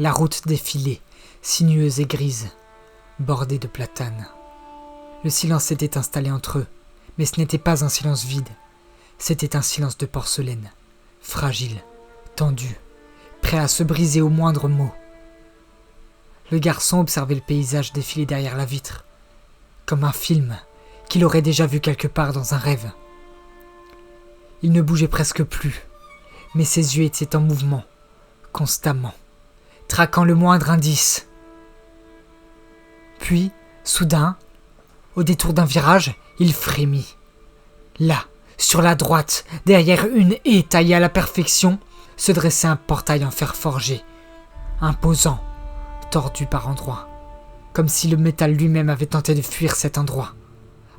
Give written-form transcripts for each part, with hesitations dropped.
La route défilait, sinueuse et grise, bordée de platanes. Le silence s'était installé entre eux, mais ce n'était pas un silence vide. C'était un silence de porcelaine, fragile, tendu, prêt à se briser au moindre mot. Le garçon observait le paysage défiler derrière la vitre, comme un film qu'il aurait déjà vu quelque part dans un rêve. Il ne bougeait presque plus, mais ses yeux étaient en mouvement, constamment, traquant le moindre indice. Puis, soudain, au détour d'un virage, il frémit. Là, sur la droite, derrière une haie taillée à la perfection, se dressait un portail en fer forgé, imposant, tordu par endroits, comme si le métal lui-même avait tenté de fuir cet endroit.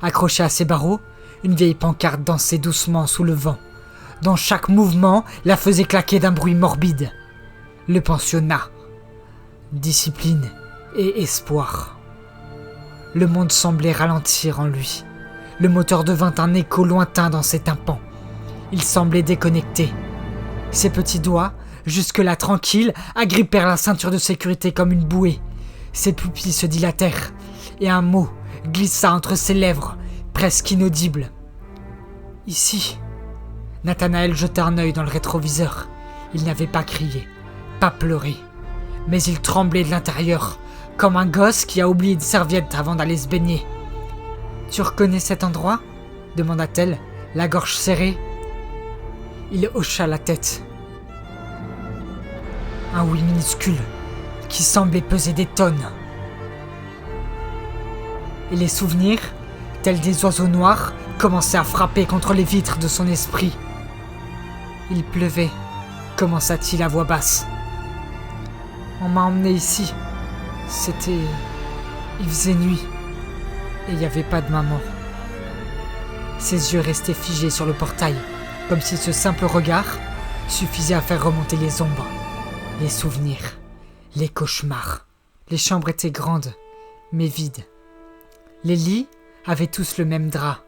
Accrochée à ses barreaux, une vieille pancarte dansait doucement sous le vent, dont chaque mouvement la faisait claquer d'un bruit morbide. Le pensionnat, discipline et espoir. Le monde semblait ralentir en lui. Le moteur devint un écho lointain dans ses tympans. Il semblait déconnecté. Ses petits doigts, jusque-là tranquilles, agrippèrent la ceinture de sécurité comme une bouée. Ses pupilles se dilatèrent, et un mot glissa entre ses lèvres, presque inaudible. Ici. Nathanaël jeta un œil dans le rétroviseur. Il n'avait pas crié, pas pleuré, mais il tremblait de l'intérieur, comme un gosse qui a oublié une serviette avant d'aller se baigner. « Tu reconnais cet endroit ?» demanda-t-elle, la gorge serrée. Il hocha la tête. Un oui minuscule, qui semblait peser des tonnes. Et les souvenirs, tels des oiseaux noirs, commençaient à frapper contre les vitres de son esprit. Il pleuvait, commença-t-il à voix basse. On m'a emmené ici. Il faisait nuit. Et il n'y avait pas de maman. Ses yeux restaient figés sur le portail, comme si ce simple regard suffisait à faire remonter les ombres, les souvenirs, les cauchemars. Les chambres étaient grandes, mais vides. Les lits avaient tous le même drap,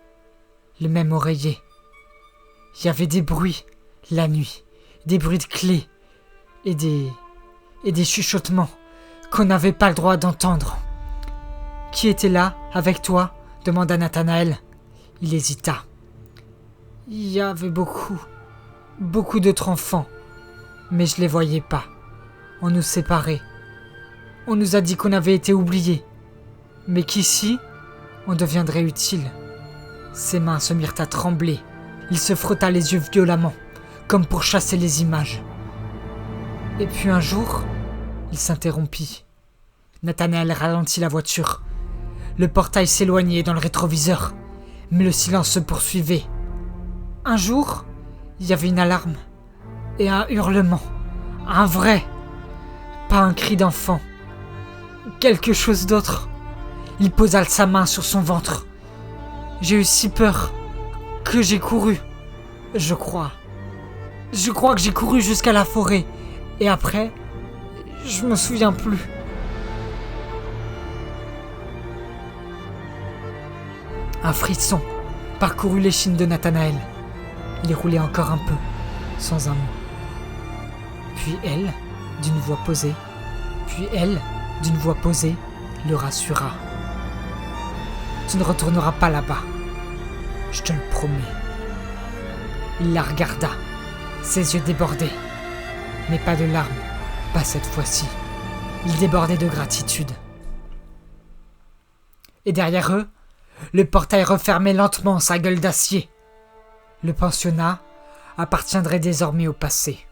le même oreiller. Il y avait des bruits, la nuit, des bruits de clés et des chuchotements qu'on n'avait pas le droit d'entendre. « Qui était là, avec toi ?» demanda Nathanaël. Il hésita. « Il y avait beaucoup d'autres enfants, mais je les voyais pas. On nous séparait. On nous a dit qu'on avait été oubliés, mais qu'ici, on deviendrait utile. » Ses mains se mirent à trembler. Il se frotta les yeux violemment, comme pour chasser les images. Et puis un jour, il s'interrompit. Nathanaël ralentit la voiture. Le portail s'éloignait dans le rétroviseur, mais le silence se poursuivait. Un jour, il y avait une alarme et un hurlement. Un vrai, pas un cri d'enfant. Quelque chose d'autre. Il posa sa main sur son ventre. J'ai eu si peur que j'ai couru. Je crois que j'ai couru jusqu'à la forêt. Et après, je me souviens plus. Un frisson parcourut l'échine de Nathanaël. Il roulait encore un peu, sans un mot. Puis elle, d'une voix posée, le rassura. « Tu ne retourneras pas là-bas. Je te le promets. » Il la regarda, ses yeux débordaient. Mais pas de larmes, pas cette fois-ci. Ils débordaient de gratitude. Et derrière eux, le portail refermait lentement sa gueule d'acier. Le pensionnat appartiendrait désormais au passé.